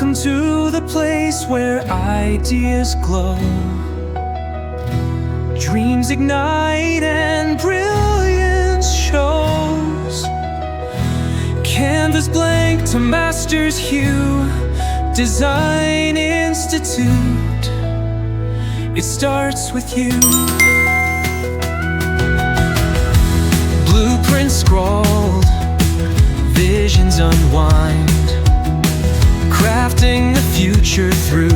Welcome to the place where ideas glow, dreams ignite and brilliance shows. Canvas blank to master's hue, Design Institute. It starts with you. Blueprints scrawled, visions unwind, crafting the future through